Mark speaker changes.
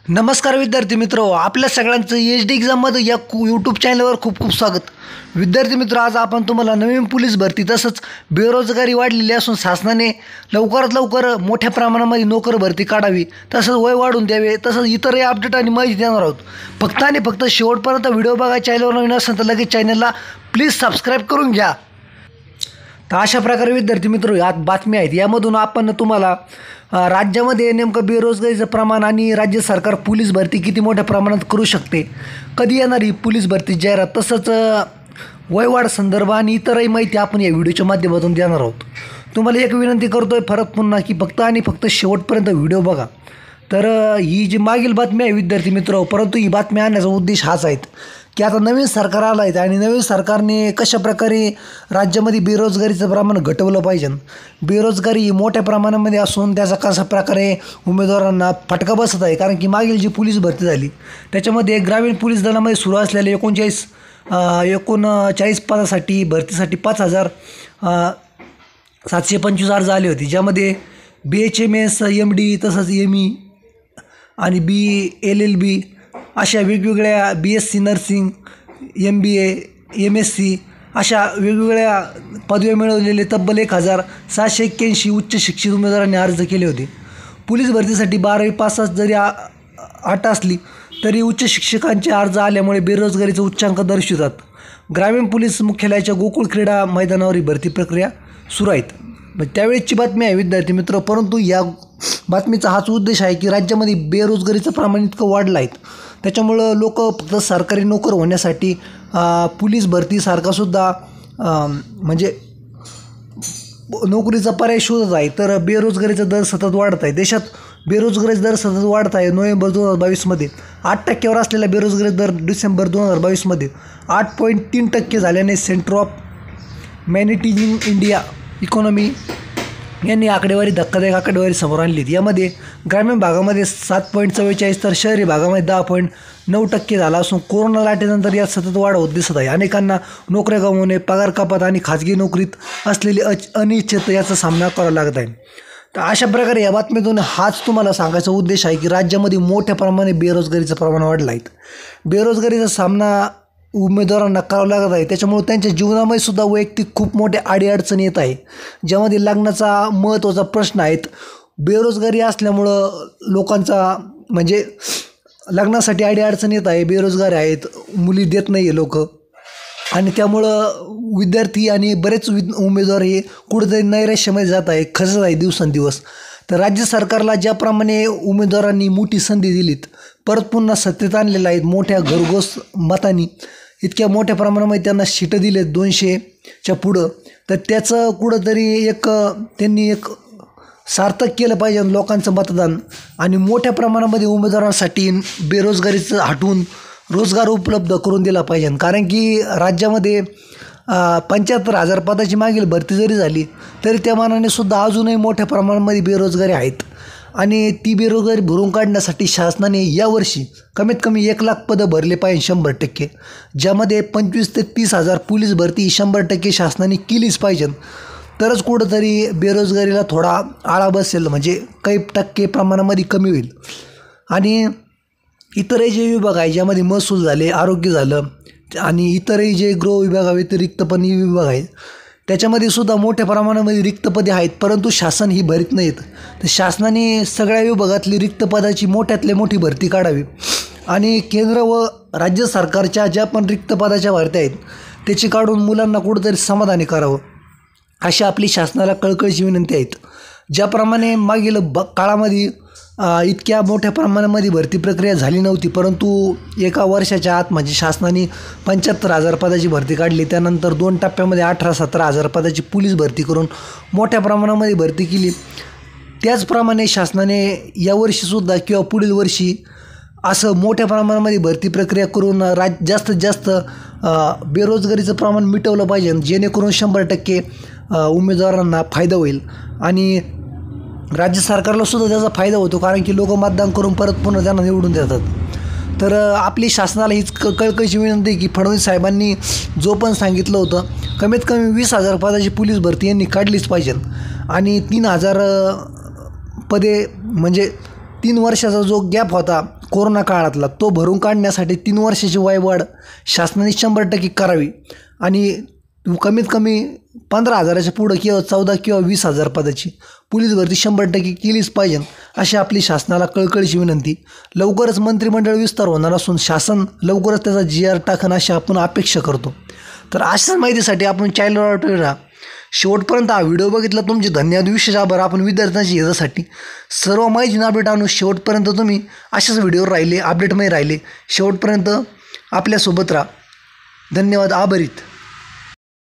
Speaker 1: नमस्कार विद्यार्थी मित्र, आपल्या सगळ्यांचं एच डी एक्झाममध्ये या यूट्यूब चॅनलवर खूप खूप स्वागत. विद्यार्थी मित्र, आज आपण तुम्हाला नवीन पोलीस भरती तसंच बेरोजगारी वाढलेली असून शासनाने लवकरात लवकर मोठ्या प्रमाणामध्ये नोकर भरती काढावी, तसंच वय वाढून द्यावे, तसंच इतरही अपडेट आणि माहिती देणार आहोत. फक्त आणि फक्त शेवटपर्यंत व्हिडिओ बघा. चॅनलवर नवीन असेल तर लगेच चॅनलला प्लीज सबस्क्राईब करून घ्या. तर अशा प्रकारे विद्यार्थी मित्र यात बातमी आहेत. यामधून आपण तुम्हाला राज्यामध्ये नेमकं बेरोजगारीचं प्रमाण आणि राज्य सरकार पोलीस भरती किती मोठ्या प्रमाणात करू शकते, कधी येणारी पोलीस भरती जाहिरात, तसंच वयवाढ संदर्भ आणि इतरही माहिती आपण या व्हिडिओच्या माध्यमातून देणार आहोत. तुम्हाला एक विनंती करतोय परत पुन्हा की फक्त आणि फक्त शेवटपर्यंत व्हिडिओ बघा. तर ही जी मागील बातमी आहे विद्यार्थी मित्र, परंतु ही बातमी आणण्याचा उद्देश हाच आहे की आता नवीन सरकार आलं आहे आणि नवीन सरकारने कशाप्रकारे राज्यामध्ये बेरोजगारीचं प्रमाण घटवलं पाहिजे. बेरोजगारी ही मोठ्या प्रमाणामध्ये असून त्याचा कशा प्रकारे उमेदवारांना फटका बसत आहे. कारण की मागील जी पोलीस भरती झाली त्याच्यामध्ये ग्रामीण पोलीस दलामध्ये सुरू असलेले 39 पदासाठी भरतीसाठी 5,725 अर्ज आले होते, ज्यामध्ये BHMS, MD तसंच ME आणि BLLB अशा वेगवेगळ्या BSc नर्सिंग, MBA, MSc अशा वेगवेगळ्या पदव्या मिळवलेले तब्बल 1,781 उच्च शिक्षित उमेदवारांनी अर्ज केले होते. पोलीस भरतीसाठी 12वी पास जरी अट असली तरी उच्च शिक्षकांचे अर्ज आल्यामुळे बेरोजगारीचा उच्चांक दर्शवतात. ग्रामीण पोलीस मुख्यालयाच्या गोकुळ क्रीडा मैदानावर ही भरती प्रक्रिया सुरू आहेत. त्यावेळेची बातमी आहे विद्यार्थी मित्र, परंतु या बातमीचा हाच उद्देश आहे की राज्यामध्ये बेरोजगारीचं प्रमाण इतकं वाढलं आहे, त्याच्यामुळं लोक फक्त सरकारी नोकर होण्यासाठी पोलीस भरतीसारखासुद्धा म्हणजे नोकरीचा पर्याय शोधत आहे. तर बेरोजगारीचा दर सतत वाढत आहे. देशात बेरोजगारीचा दर सतत वाढत आहे. नोव्हेंबर 2022मध्ये 8% असलेला बेरोजगारी दर डिसेंबर 2022मध्ये 8.3% झाल्याने centre of managing India economy यांनी धक्कादायक आकडेवारी समोर आणली. यामध्ये ग्रामीण भागामध्ये 7.44 तर शहरी भागामध्ये 10.9% झाला असून कोरोना लाटेनंतर यात सतत वाढ होत दिसत आहे. अनेकांना नोकऱ्या गमावणे, पगार कपात आणि खाजगी नोकरीत असलेली अनिश्चितता याचा सामना करावा लागत आहे. तर अशा प्रकारे या बातमीतून हाच तुम्हाला सांगायचा उद्देश आहे की राज्यामध्ये मोठ्या प्रमाणात बेरोजगारीचं प्रमाण वाढलं आहे. बेरोजगारीचा सामना उमेदवारांना करावं लागत आहे. त्याच्यामुळे त्यांच्या जीवनामध्ये सुद्धा वैयक्तिक खूप मोठ्या अडीअडचणी येत आहे, ज्यामध्ये लग्नाचा महत्त्वाचा प्रश्न आहेत. बेरोजगारी असल्यामुळं लोकांचा म्हणजे लग्नासाठी अडीअडचणी येत आहे. बेरोजगार आहेत, मुली देत नाही आहे लोक, आणि त्यामुळं विद्यार्थी आणि बरेच उमेदवार हे कुठेतरी नैराश्यामध्ये जात आहे, खचत आहे दिवसेंदिवस. तर राज्य सरकारला ज्याप्रमाणे उमेदवारांनी मोठी संधी दिलीत, परत पुन्हा सत्तेत आणलेलं आहे मोठ्या घरघोस मतांनी, इतक्या मोठ्या प्रमाणामध्ये त्यांना सीटं दिलेत 200च्या पुढं, तर त्याचं कुठंतरी त्यांनी सार्थक केलं पाहिजे लोकांचं मतदान, आणि मोठ्या प्रमाणामध्ये उमेदवारांसाठी बेरोजगारीचं हटवून रोजगार उपलब्ध करून दिला पाहिजे. कारण की राज्यामध्ये 75,000 पदाची मागील भरती जरी झाली तरी त्या मानाने सुद्धा अजूनही मोठ्या प्रमाणामध्ये बेरोजगारी आहेत, आणि ती बेरोजगारी भरून काढण्यासाठी शासनाने यावर्षी कमीत कमी 1,00,000 पदं भरले पाहिजे 100%, ज्यामध्ये 25,000 ते 30,000 पोलीस भरती 100% शासनाने केलीच पाहिजे. तरच कुठंतरी बेरोजगारीला थोडा आळा बसेल, म्हणजे काही टक्के प्रमाणामध्ये कमी होईल. आणि इतरही जे विभाग आहे, ज्यामध्ये महसूल झाले, आरोग्य झालं, आणि इतरही जे गृह विभागाव्यतिरिक्त पण विभाग आहेत, त्याच्यामध्ये सुद्धा मोठ्या प्रमाणामध्ये रिक्त पदे आहेत, परंतु शासन ही भरीत नाहीत. तर शासनाने सगळ्या विभागातली रिक्त पदाची मोठ्यातली मोठी भरती काढावी, आणि केंद्र व राज्य सरकारच्या ज्या पण रिक्त पदाच्या भरत्या आहेत त्याची काढून मुलांना कुठंतरी समाधानी करावं, अशी आपली शासनाला कळकळीची विनंती आहेत. ज्याप्रमाणे मागील काळामध्ये इतक्या मोठ्या प्रमाणामध्ये भरती प्रक्रिया झाली नव्हती, परंतु एका वर्षाच्या आत म्हणजे शासनाने 75,000 पदाची भरती काढली. त्यानंतर 2 टप्प्यामध्ये 18-17,000 पदाची पोलीस भरती करून मोठ्या प्रमाणामध्ये भरती केली. त्याचप्रमाणे शासनाने यावर्षीसुद्धा किंवा पुढील वर्षी असं मोठ्या प्रमाणामध्ये भरती प्रक्रिया करून जास्तीत जास्त बेरोजगारीचं प्रमाण मिटवलं पाहिजे, जेणेकरून 100% उमेदवारांना फायदा होईल, आणि राज्य सरकारला सुद्धा त्याचा फायदा होतो, कारण की लोक मतदान करून परत पुन्हा त्यांना निवडून देतात. तर आपली शासनाला हीच कळकळीची विनंती की फडणवीस साहेबांनी जो पण सांगितलं होतं, कमीत कमी 20,000 पदाची पोलीस भरती यांनी काढलीच पाहिजे, आणि 3,000 पदे म्हणजे 3 वर्षाचा जो गॅप होता कोरोना काळातला तो भरून काढण्यासाठी 3 वर्षाची वयवाढ शासनाने 100% करावी आणि कमीत कमी 15,000च्या पुढं किंवा 14 किंवा 20,000 पदाची पोलीस भरती 100% केलीच पाहिजे अशी आपली शासनाला कळकळीची विनंती. लवकरच मंत्रिमंडळ विस्तार होणार असून शासन लवकरच त्याचा GR टाकन अशी आपण अपेक्षा करतो. तर अशाच माहितीसाठी आपण चॅनलवर राहा. शेवटपर्यंत हा व्हिडिओ बघितला तुमचे धन्यवाद. विशेष आभार आपण विद्यार्थ्यांची याच्यासाठी. सर्व माहिती अपडेट आणून शेवटपर्यंत तुम्ही अशाच व्हिडिओवर राहिले अपडेटमध्ये राहिले शेवटपर्यंत आपल्यासोबत राहा. धन्यवाद. आभारीत.